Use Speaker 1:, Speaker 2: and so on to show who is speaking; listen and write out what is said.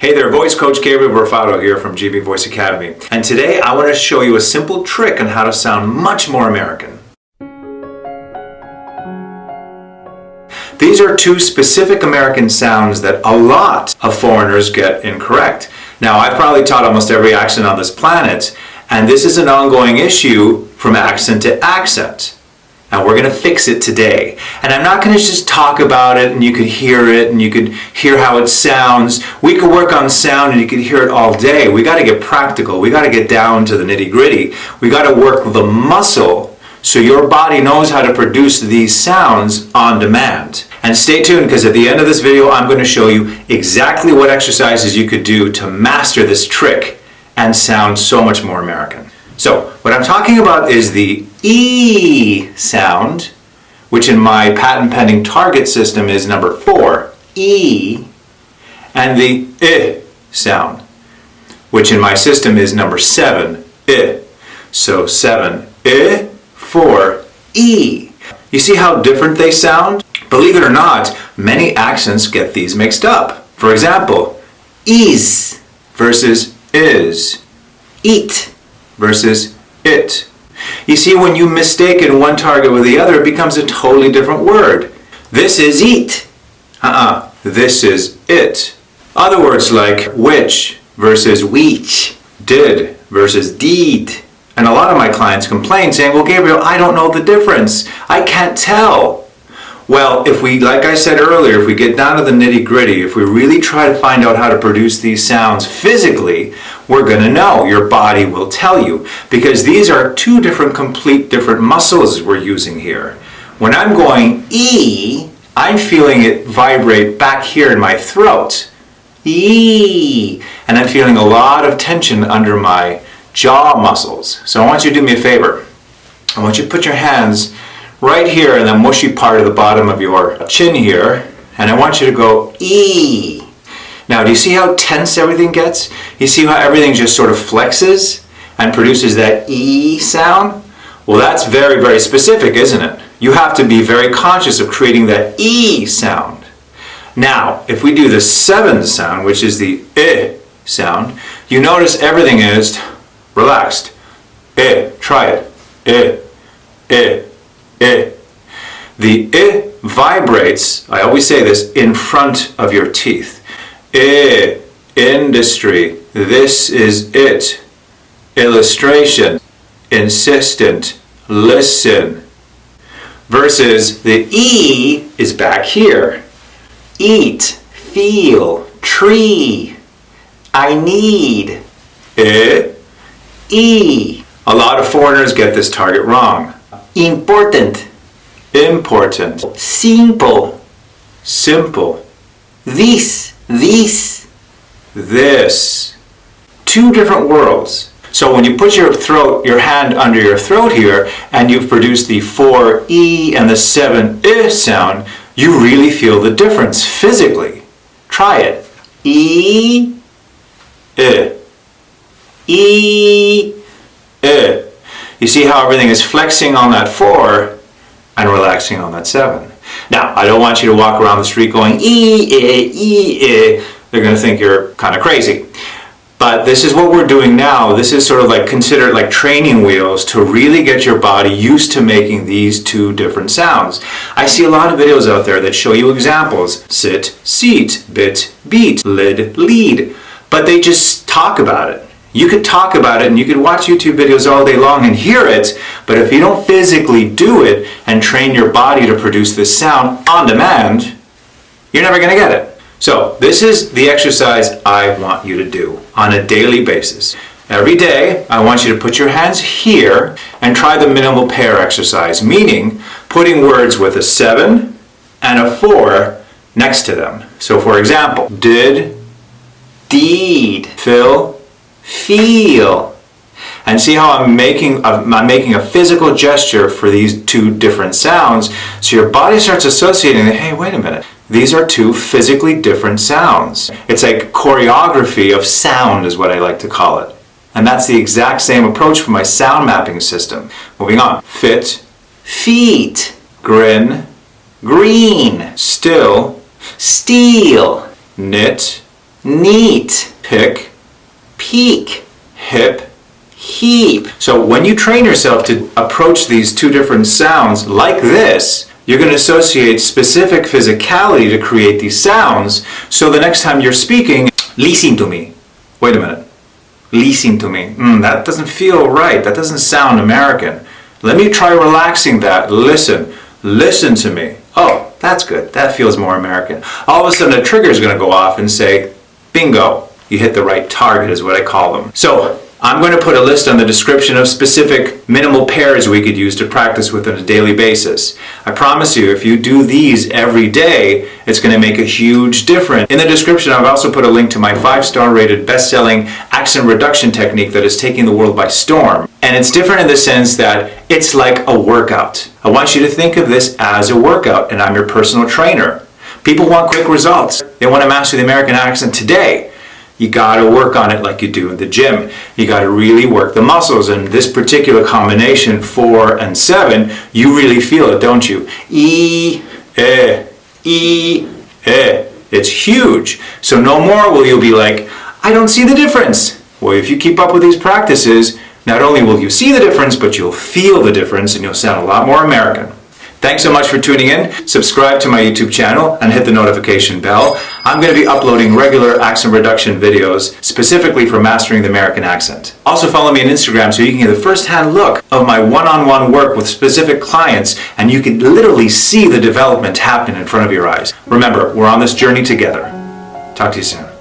Speaker 1: Hey there, Voice Coach Gabriel Burfato here from GB Voice Academy. And today I want to show you a simple trick on how to sound much more American. These are two specific American sounds that a lot of foreigners get incorrect. Now, I've probably taught almost every accent on this planet, and this is an ongoing issue from accent to accent. And we're going to fix it today. And I'm not going to just talk about it and you could hear it and you could hear how it sounds. We could work on sound and you could hear it all day. We got to get practical. We got to get down to the nitty-gritty. We got to work the muscle so your body knows how to produce these sounds on demand. And stay tuned, because at the end of this video I'm going to show you exactly what exercises you could do to master this trick and sound so much more American. So, what I'm talking about is the E sound, which in my patent pending target system is number 4, E, and the I sound, which in my system is number 7, I. So 7, I, 4, E. You see how different they sound? Believe it or not, many accents get these mixed up. For example, is versus is, eat versus it. You see, when you mistaken one target with the other, it becomes a totally different word. This is eat. This is it. Other words like which versus which, did versus deed. And a lot of my clients complain saying, well, Gabriel, I don't know the difference. I can't tell. Well, if we, like I said earlier, if we get down to the nitty-gritty, if we really try to find out how to produce these sounds physically, we're going to know. Your body will tell you. Because these are two complete different muscles we're using here. When I'm going E, I'm feeling it vibrate back here in my throat. E. And I'm feeling a lot of tension under my jaw muscles. So I want you to do me a favor. I want you to put your hands right here in the mushy part of the bottom of your chin here, and I want you to go E. Now, do you see how tense everything gets? You see how everything just sort of flexes and produces that E sound? Well, that's very, very specific, isn't it? You have to be very conscious of creating that E sound. Now, if we do the 7 sound, which is the I sound, you notice everything is relaxed. I. Try it. I. I. I. The I vibrates, I always say this, in front of your teeth. I. Industry. This is it. Illustration. Insistent. Listen. Versus the E is back here. Eat. Feel. Tree. I need. I. E. A lot of foreigners get this target wrong. Important. Important. Simple. Simple. This. This. Two different worlds. So when you put your hand under your throat here and you've produced the 4 E and the 7 I sound, you really feel the difference physically. Try it. E. I. E. I. You see how everything is flexing on that 4 and relaxing on that 7. Now, I don't want you to walk around the street going E. They're going to think you're kind of crazy. But this is what we're doing now. This is sort of like considered like training wheels to really get your body used to making these two different sounds. I see a lot of videos out there that show you examples. Sit, seat, bit, beat, lid, lead. But they just talk about it. You could talk about it and you could watch YouTube videos all day long and hear it, but if you don't physically do it and train your body to produce this sound on demand, you're never going to get it. So this is the exercise I want you to do on a daily basis. Every day, I want you to put your hands here and try the minimal pair exercise, meaning putting words with a 7 and a 4 next to them. So for example, did, deed, fill, feel. And see how I'm making a physical gesture for these two different sounds, so your body starts associating that, hey, wait a minute, these are two physically different sounds. It's like choreography of sound is what I like to call it. And that's the exact same approach for my sound mapping system. Moving on. Fit, feet, grin, green, still, steal, knit, neat. Pick, peak, hip, heap. So when you train yourself to approach these two different sounds like this, you're going to associate specific physicality to create these sounds. So the next time you're speaking, listen to me. Wait a minute. Listen to me. That doesn't feel right. That doesn't sound American. Let me try relaxing that. Listen. Listen to me. Oh, that's good. That feels more American. All of a sudden a trigger is going to go off and say, bingo. You hit the right target is what I call them. So I'm going to put a list on the description of specific minimal pairs we could use to practice with on a daily basis. I promise you, if you do these every day, it's going to make a huge difference. In the description, I've also put a link to my 5-star rated best-selling accent reduction technique that is taking the world by storm. And it's different in the sense that it's like a workout. I want you to think of this as a workout, and I'm your personal trainer. People want quick results. They want to master the American accent today. You gotta work on it like you do in the gym. You gotta really work the muscles. And this particular combination, 4 and 7, you really feel it, don't you? E, eh, e, eh. It's huge. So no more will you be like, I don't see the difference. Well, if you keep up with these practices, not only will you see the difference, but you'll feel the difference and you'll sound a lot more American. Thanks so much for tuning in. Subscribe to my YouTube channel and hit the notification bell. I'm going to be uploading regular accent reduction videos specifically for mastering the American accent. Also follow me on Instagram so you can get a first-hand look of my one-on-one work with specific clients and you can literally see the development happen in front of your eyes. Remember, we're on this journey together. Talk to you soon.